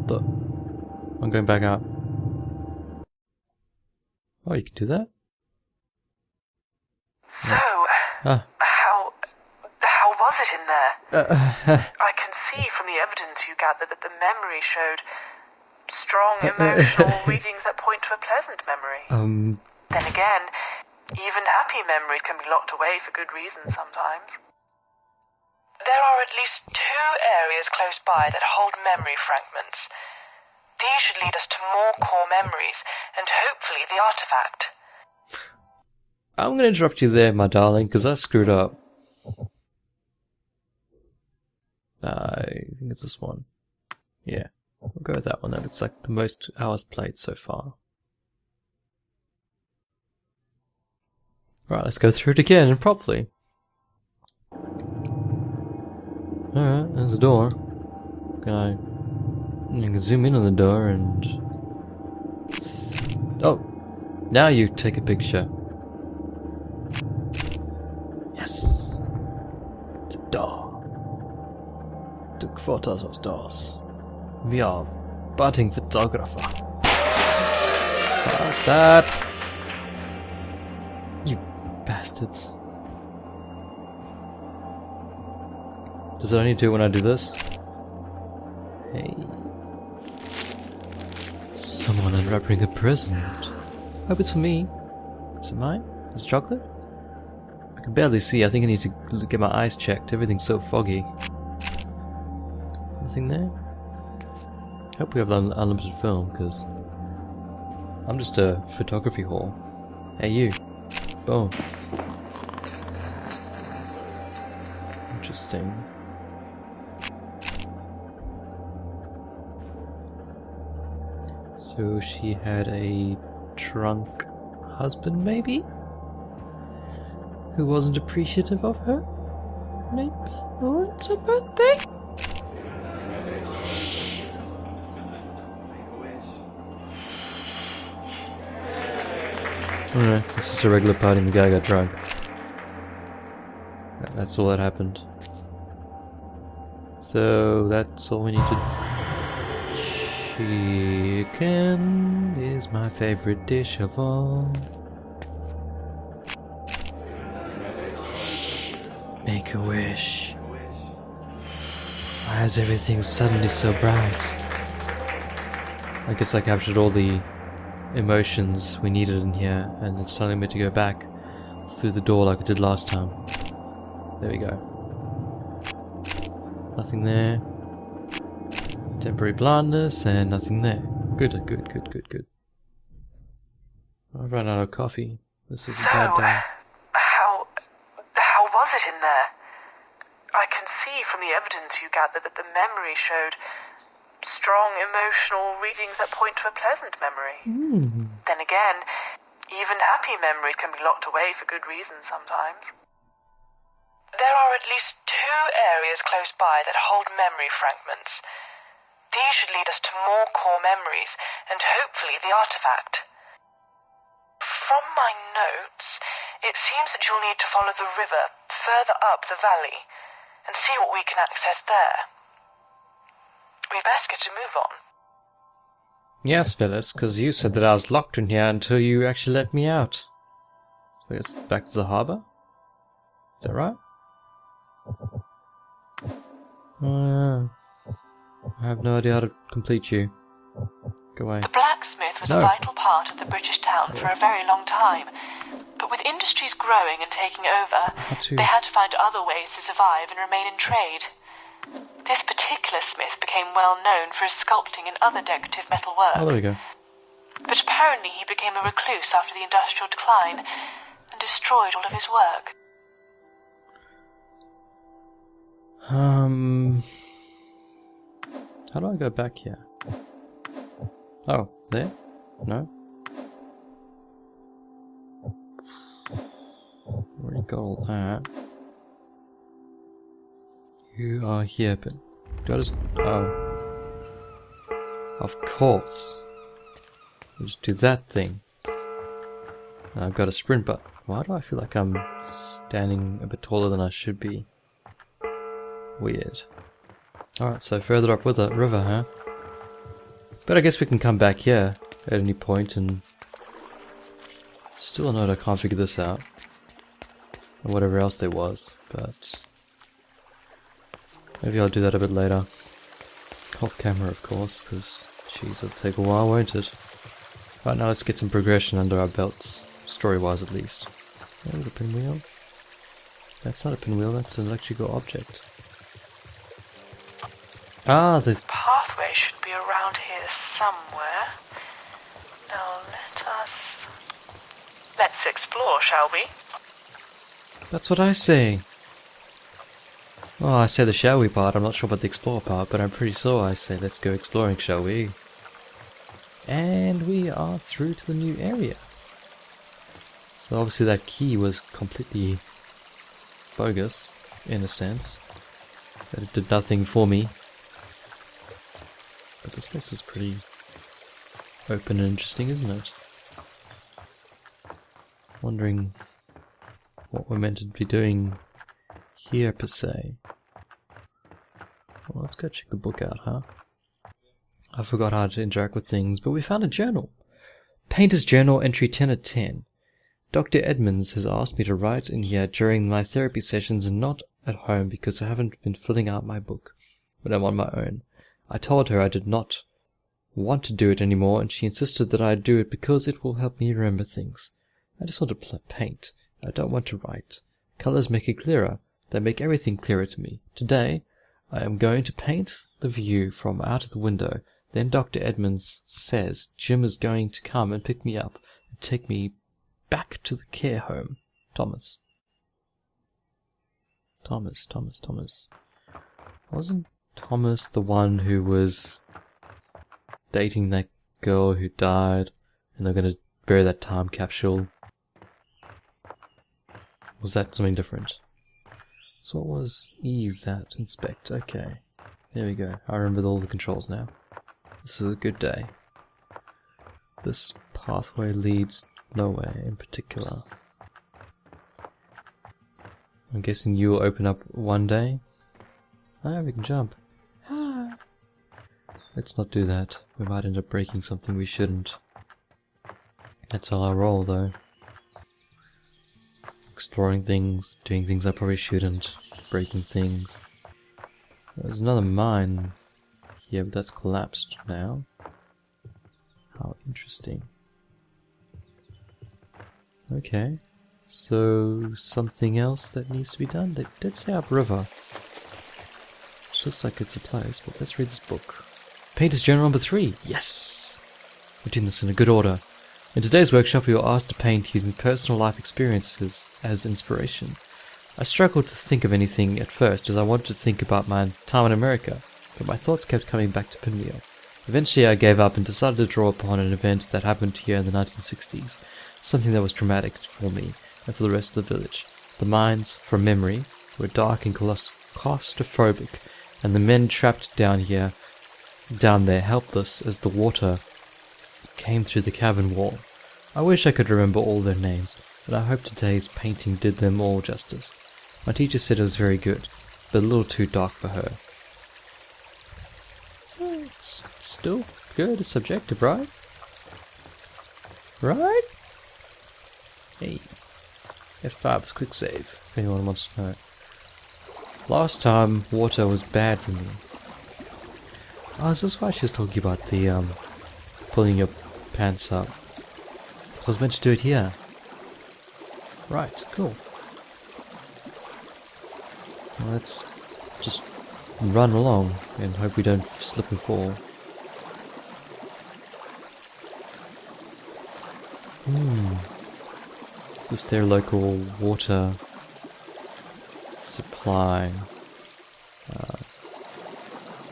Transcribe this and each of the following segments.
the... I'm going back out. Oh, you can do that? So, how was it in there? I can see from the evidence you gathered that the memory showed strong emotional readings that point to a pleasant memory. Then again, even happy memories can be locked away for good reasons sometimes. There are at least 2 areas close by that hold memory fragments. These should lead us to more core memories, and hopefully the artifact. I'm gonna interrupt you there, my darling, because I screwed up. I think it's this one. Yeah, we'll go with that one. That looks like the most hours played so far. Right, let's go through it again and properly. Alright, there's a door. You can zoom in on the door and... Oh! Now you take a picture. Yes! It's a door. Took photos of doors. We are budding photographer. Like that! You bastards. Does it only do when I do this? Hey. Someone unwrapping a present. Hope it's for me. Is it mine? Is it chocolate? I can barely see. I think I need to get my eyes checked. Everything's so foggy. Nothing there? Hope we have unlimited film, because I'm just a photography whore. Hey you. Boom. Interesting. So she had a drunk husband, maybe? Who wasn't appreciative of her? Maybe? Oh, it's her birthday? Alright, this is a regular party and the guy got drunk. That's all that happened. So that's all we need to... Chicken is my favorite dish of all. Make a wish. Why is everything suddenly so bright? I guess I captured all the emotions we needed in here, and it's telling me to go back through the door like I did last time. There we go. Nothing there. Temporary blindness, and nothing there. Good. I've run out of coffee. This is a bad day. How was it in there? I can see from the evidence you gathered that the memory showed strong emotional readings that point to a pleasant memory. Then again, even happy memories can be locked away for good reasons sometimes. There are at least 2 areas close by that hold memory fragments. These should lead us to more core memories, and hopefully the artifact. From my notes, it seems that you'll need to follow the river further up the valley, and see what we can access there. We best get to move on. Yes, Phyllis, because you said that I was locked in here until you actually let me out. So it's back to the harbour? Is that right? I have no idea how to complete you. Go away. The blacksmith was a vital part of the British town for a very long time, but with industries growing and taking over, they had to find other ways to survive and remain in trade. This particular smith became well known for his sculpting and other decorative metal work. Oh, there we go. But apparently he became a recluse after the industrial decline and destroyed all of his work. How do I go back here? Oh, there? No? Already got all that. You are here, but do I just... Oh. Of course. I'll just do that thing. And I've got a sprint button. Why do I feel like I'm standing a bit taller than I should be? Weird. Alright, so further up with the river, huh? But I guess we can come back here at any point and... Still not, I can't figure this out. Or whatever else there was, but... Maybe I'll do that a bit later. Off camera, of course, because... Jeez, it'll take a while, won't it? Right now, let's get some progression under our belts. Story-wise, at least. Oh, the pinwheel? That's not a pinwheel, that's an electrical object. Ah, the... Pathway should be around here somewhere. Now let's explore, shall we? That's what I say. Well, I say the shall we part, I'm not sure about the explore part, but I'm pretty sure I say let's go exploring, shall we? And we are through to the new area. So obviously that key was completely bogus, in a sense. That it did nothing for me. But this place is pretty open and interesting, isn't it? Wondering what we're meant to be doing here, per se. Well, let's go check the book out, huh? I forgot how to interact with things, but we found a journal. Painter's Journal, entry 10 of 10. Dr. Edmonds has asked me to write in here during my therapy sessions and not at home because I haven't been filling out my book when I'm on my own. I told her I did not want to do it anymore, and she insisted that I do it because it will help me remember things. I just want to paint. I don't want to write. Colors make it clearer. They make everything clearer to me. Today, I am going to paint the view from out of the window. Then Dr. Edmonds says Jim is going to come and pick me up and take me back to the care home. Thomas. Wasn't Thomas the one who was dating that girl who died and they're going to bury that time capsule? Was that something different? So what was ease that? Inspect. Okay. There we go. I remember all the controls now. This is a good day. This pathway leads nowhere in particular. I'm guessing you will open up one day. Ah, we can jump. Ah. Let's not do that. We might end up breaking something we shouldn't. That's how I roll, though. Exploring things, doing things I probably shouldn't, breaking things. There's another mine here, but that's collapsed now. How interesting. Okay, so something else that needs to be done? They did say upriver. Which looks like it's a place, but let's read this book. Painter's Journal number 3. Yes! We're doing this in a good order. In today's workshop, we were asked to paint using personal life experiences as inspiration. I struggled to think of anything at first, as I wanted to think about my time in America, but my thoughts kept coming back to Pinwheel. Eventually I gave up and decided to draw upon an event that happened here in the 1960s, something that was traumatic for me and for the rest of the village. The mines, from memory, were dark and claustrophobic, and the men trapped down there helpless as the water came through the cavern wall. I wish I could remember all their names, but I hope today's painting did them all justice. My teacher said it was very good, but a little too dark for her. It's still good, it's subjective, right? Right? Hey, F5 is quick save, if anyone wants to know. Last time, water was bad for me. Oh, is this why she was talking about the, pulling your pants up? So I was meant to do it here. Right, cool. Well, let's just run along and hope we don't slip and fall. Is this their local water supply?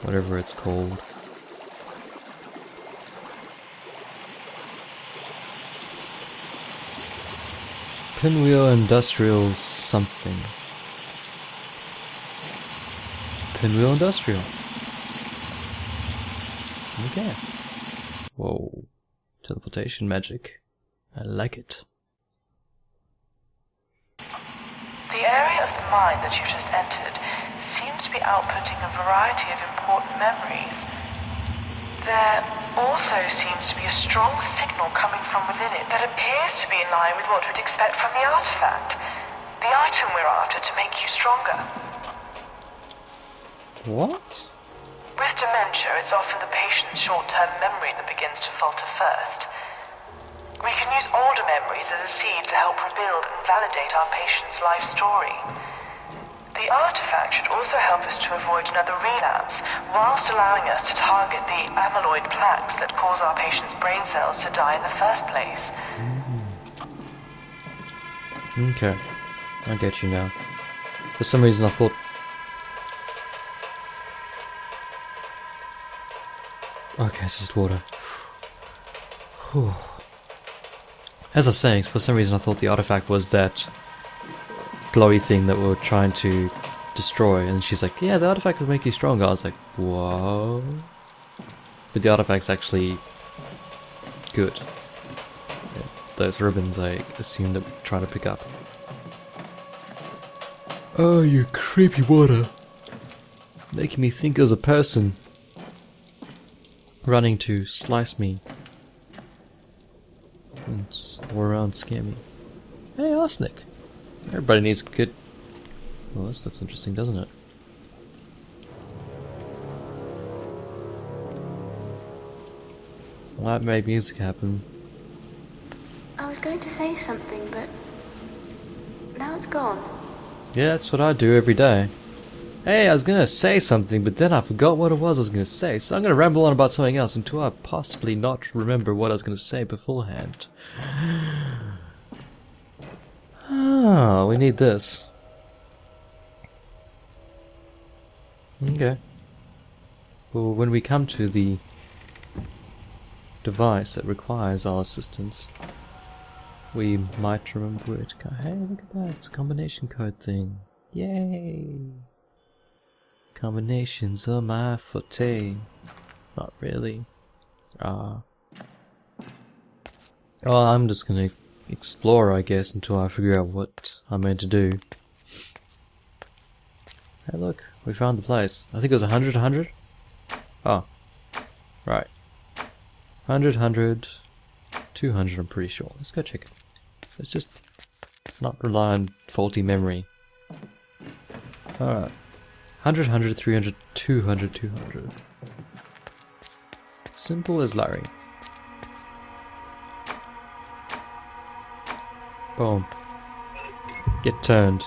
Whatever it's called. Pinwheel Industrial something. Pinwheel Industrial. Okay. Whoa. Teleportation magic. I like it. The area of the mine that you just entered seems to be outputting a variety of important memories. There also seems to be a strong signal coming from within it that appears to be in line with what we'd expect from the artifact. The item we're after to make you stronger. What? With dementia, it's often the patient's short-term memory that begins to falter first. We can use older memories as a seed to help rebuild and validate our patient's life story. The artifact should also help us to avoid another relapse, whilst allowing us to target the amyloid plaques that cause our patient's brain cells to die in the first place. Okay, I get you now. For some reason I thought... Okay, it's just water. Whew. As I was saying, for some reason I thought the artifact was that glowy thing that we were trying to destroy, and she's like, yeah, the artifact will make you stronger. I was like, whoa. But the artifact's actually good. Yeah, those ribbons I assume that we're trying to pick up. Oh, you creepy water. Making me think as a person. Running to slice me. And all around scare me. Hey, arsenic. Everybody needs good... Well, this looks interesting, doesn't it? Well, that made music happen. I was going to say something, but now it's gone. Yeah, that's what I do every day. Hey, I was gonna say something, but then I forgot what it was I was gonna say, so I'm gonna ramble on about something else until I possibly not remember what I was gonna say beforehand. Ah, we need this. Okay. Well, when we come to the device that requires our assistance, we might remember where to go. Hey, look at that, it's a combination code thing. Yay! Combinations are my forte. Not really. Oh, I'm just gonna explore, I guess, until I figure out what I'm meant to do. Hey look, we found the place. I think it was 100, 100? Oh. Right. 100, 100, 200 I'm pretty sure. Let's go check it. Let's just not rely on faulty memory. Alright. 100, 100, 300, 200, 200. Simple as Larry. Boom. Get turned.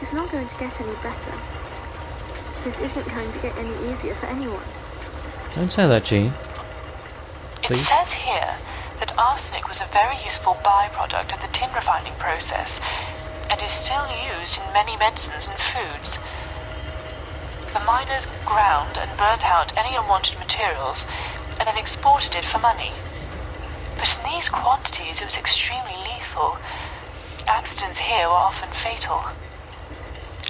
It's not going to get any better. This isn't going to get any easier for anyone. Don't say that, Jean. It Please? says here that arsenic was a very useful byproduct of the tin refining process and is still used in many medicines and foods. The miners ground and burnt out any unwanted materials and then exported it for money. But in these quantities it was extremely lethal. Accidents here were often fatal.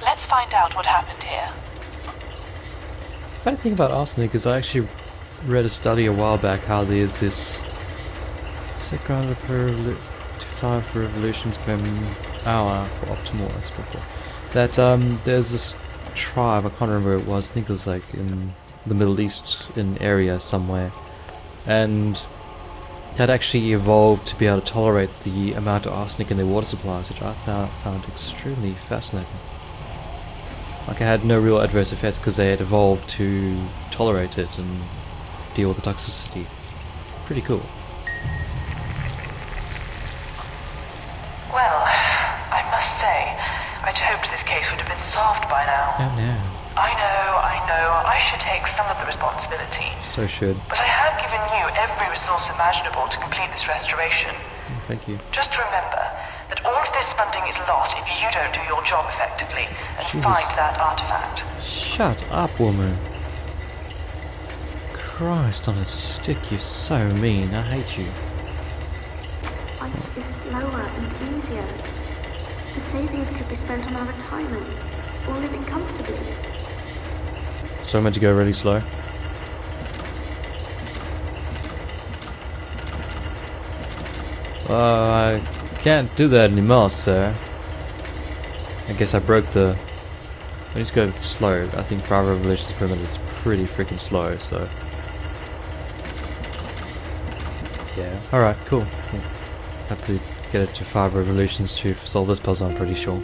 Let's find out what happened here. The funny thing about arsenic is I actually read a study a while back how there's this second per 5 revolutions per hour for optimal export. That there's this tribe, I can't remember where it was, I think it was like in the Middle East in area somewhere, and that actually evolved to be able to tolerate the amount of arsenic in their water supplies, which I found extremely fascinating. Like, it had no real adverse effects because they had evolved to tolerate it and deal with the toxicity. Pretty cool. Well, I must say, I'd hoped this case would have been solved by now. Oh no. I know, I should take some of the responsibility. So should. But I have given you every resource imaginable to complete this restoration. Thank you. Just remember that all of this funding is lost if you don't do your job effectively and Jesus. find that artifact. Shut up, woman. Christ on a stick, you're so mean. I hate you. Life is slower and easier. The savings could be spent on our retirement, or living comfortably. So I'm meant to go really slow. I can't do that anymore, sir. I guess I broke the I need to go slow. I think 5 revolutions per minute is pretty freaking slow, so... Yeah, alright, cool. Have to get it to 5 revolutions to solve this puzzle, I'm pretty sure.